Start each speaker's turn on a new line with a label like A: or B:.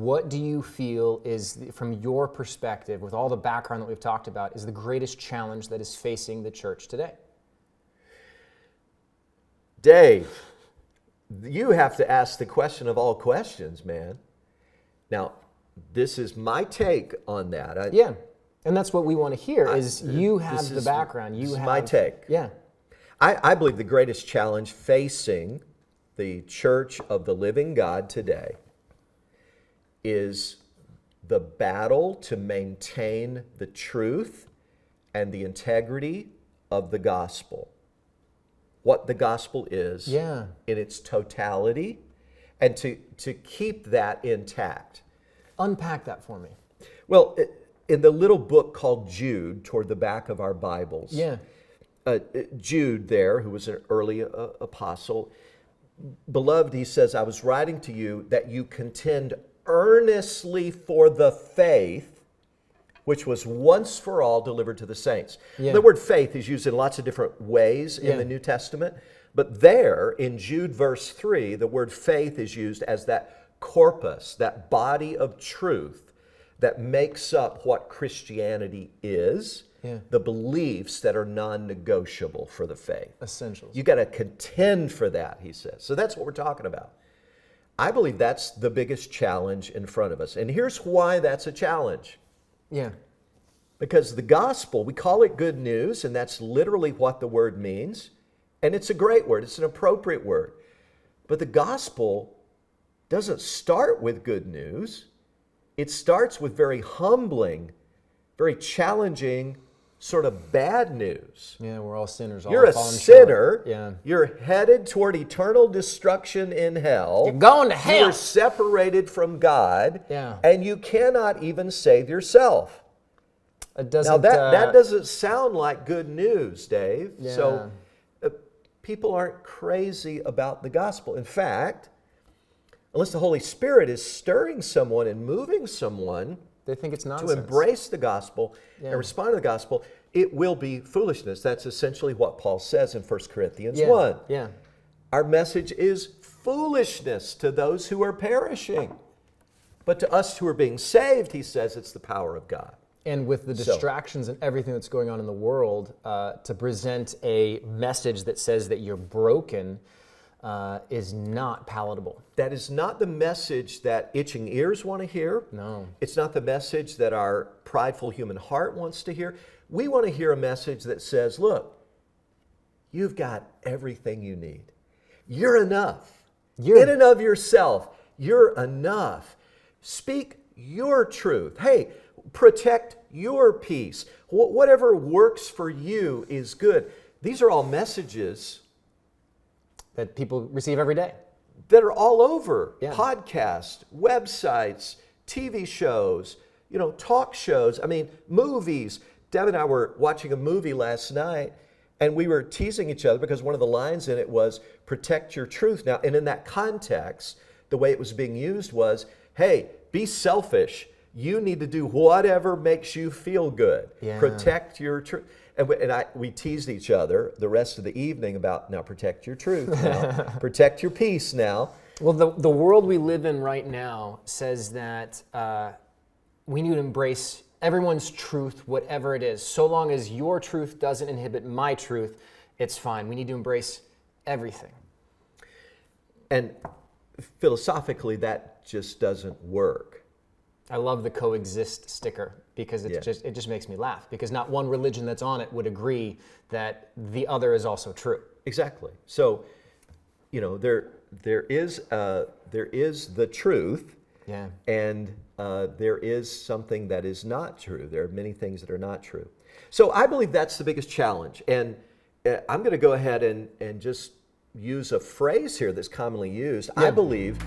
A: what do you feel is, from your perspective, with all the background that we've talked about, is the greatest challenge that is facing the church today?
B: Dave, you have to ask the question of all questions, man. Now, this is my take on that.
A: Yeah, and that's what we want to hear, is you have the background.
B: This is my take.
A: Yeah.
B: I believe the greatest challenge facing the church of the living God today is the battle to maintain the truth and the integrity of the gospel. What the gospel is in its totality, and to keep that intact.
A: Unpack that for me.
B: Well, in the little book called Jude, toward the back of our Bibles, Jude there, who was an early apostle, beloved, he says, I was writing to you that you contend earnestly for the faith which was once for all delivered to the saints. The word faith is used in lots of different ways in the New Testament, but there in Jude verse 3, the word faith is used as that corpus, that body of truth that makes up what Christianity is, the beliefs that are non-negotiable for the faith.
A: Essentials.
B: You got to contend for that, he says. So that's what we're talking about. I believe that's the biggest challenge in front of us. And here's why that's a challenge.
A: Yeah.
B: Because the gospel, we call it good news, and that's literally what the word means. And it's a great word. It's an appropriate word. But the gospel doesn't start with good news. It starts with very humbling, very challenging, sort of bad news.
A: Yeah, we're all sinners.
B: You're a sinner.
A: Yeah.
B: You're headed toward eternal destruction in hell.
A: You're going to hell.
B: You're separated from God.
A: Yeah.
B: And you cannot even save yourself.
A: It doesn't,
B: now that doesn't sound like good news, Dave.
A: Yeah.
B: So people aren't crazy about the gospel. In fact, unless the Holy Spirit is stirring someone and moving someone,
A: they think it's nonsense.
B: To embrace the gospel and respond to the gospel, it will be foolishness. That's essentially what Paul says in 1 Corinthians 1.
A: Yeah.
B: Our message is foolishness to those who are perishing. But to us who are being saved, he says, it's the power of God.
A: And with the distractions and everything that's going on in the world, to present a message that says that you're broken is not palatable.
B: That is not the message that itching ears want to hear.
A: No.
B: It's not the message that our prideful human heart wants to hear. We want to hear a message that says, look, you've got everything you need. You're enough. In and of yourself, you're enough. Speak your truth. Hey, protect your peace. Whatever works for you is good. These are all messages
A: that people receive every day,
B: that are all over. Podcasts, websites, TV shows, talk shows, movies. Deb and I were watching a movie last night, and we were teasing each other because one of the lines in it was, protect your truth. Now, and in that context, the way it was being used was, hey, be selfish. You need to do whatever makes you feel good. Protect your truth. And we teased each other the rest of the evening about, now protect your truth now. Protect your peace now.
A: Well, the world we live in right now says that we need to embrace everyone's truth, whatever it is. So long as your truth doesn't inhibit my truth, it's fine. We need to embrace everything.
B: And philosophically, that just doesn't work.
A: I love the coexist sticker because it just makes me laugh, because not one religion that's on it would agree that the other is also true.
B: Exactly. So, there is the truth, and there is something that is not true. There are many things that are not true. So I believe that's the biggest challenge, and I'm going to go ahead and just use a phrase here that's commonly used. I believe